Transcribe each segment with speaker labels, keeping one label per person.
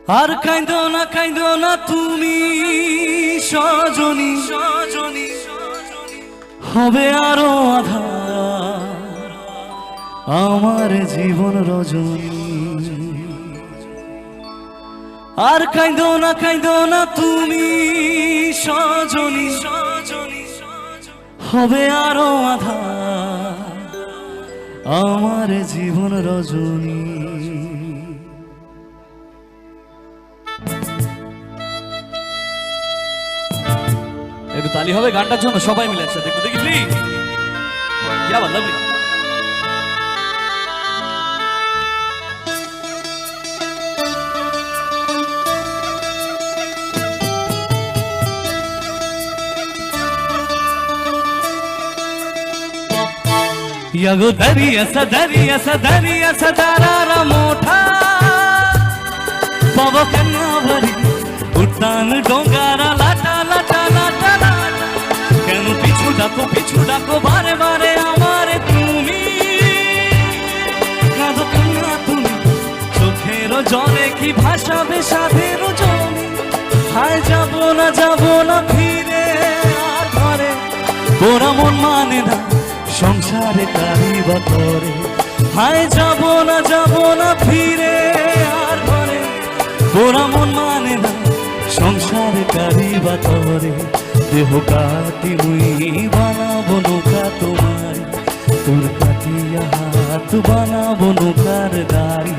Speaker 1: আর কাইন্দো না তুমি সজনী হবে আরো আধার আমার জীবন রজনী। আর কাইন্দো না তুমি সজনী হবে আরো আধার আমার জীবন রজনী। একটু তালি হবে গানটার জন্য, সবাই মিলে একসাথে একটু দেখি প্লিজ। क्या बात लवली। यागो दरिया सा दारारा मोठा बाबा कन्ना भरी उठान डोंगारा लाटा लाटा लाटा लाटा केन पिछू डाको बारे बारे आमारे तुमी काঁদো कन्ना तुमी चोखेरो जले की भाषाबे साधेरो जले हाय जाबो ना फिरे आर घरे पोरा मन माने ना সংসারে কারিবা করে হায় যাব না ফিরে আর ঘরে পোড়া মন মানে না সংসারে কারিবা করে দেহ কাটি মুই বানাবো নৌকা তোমার তোর কাটিয়া হাত বানাবো নৌকার গাড়ি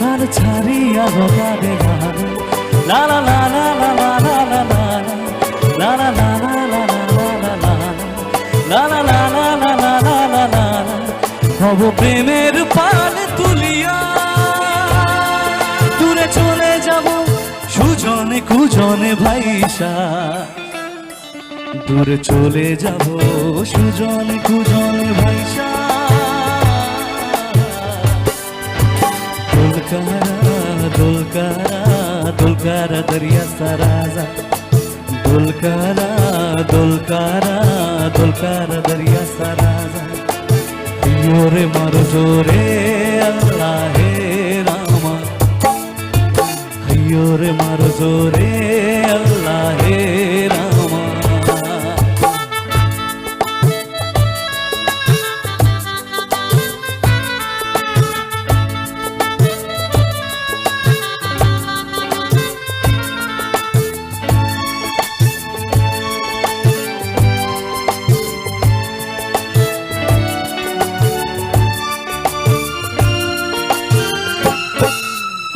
Speaker 1: আর ছাড়িয়া জগাবে গাড়ি লা লা লা লা লা লা লা লা লা লা লা লা লা লা হব প্রেমের পাল তুলিয়া দূরে চলে যাব সুজনে কুজনে ভাইসা দূরে চলে যাব সুজনে কুজনে ভাইসা দোলকারা দরিয়া সারাজা দোলকারা दरिया साराजा योरे मारो जोरे अल्लाह हे रामा योरे मारो जोरे अल्लाह हे रामा।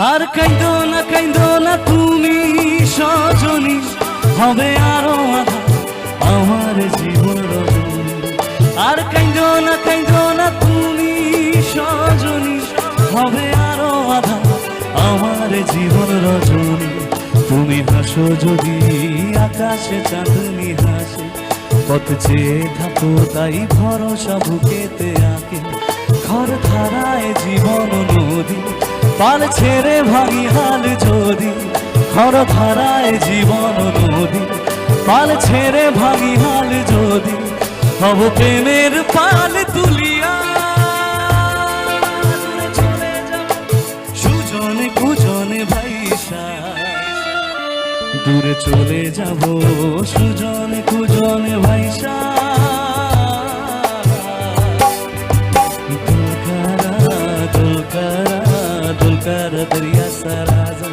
Speaker 1: আর কাইন্দো না তুমি সজনী হবে আরো আধা আমার জীবন রজনী। আর কাইন্দো না তুমি সজনী হবে আরো আধা আমার জীবন রজনী। তুমি হাসো যদি আকাশে চাঁদনি হাসে পথ চেয়ে থাকো তাই ভরসা বুকেতে আঁকে ঘর ধারায় জীবন নদী পাল ছেড়ে ভাঙি হাল যদি ঘর ধারায় জীবন নদী পাল ছেড়ে ভাঙি হাল যদি হব প্রেমের পাল তুলিয়া চলে যাব সুজনে কুজনে ভাইসা দূরে চলে যাব সুজনে কুজনে ভাইসা दोलकारा दरिया साराजा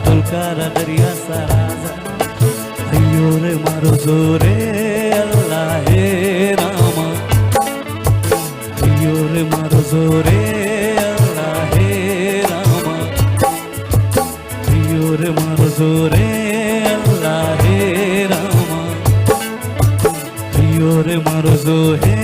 Speaker 1: दोलकारा दरिया साराजा अयो रे मारो जोरे अल्लाह हे रामा अयो रे मारो जोरे अल्लाह हे रामा अयो रे मारो जोरे अल्लाह हे रामा अयो रे मारो जोरे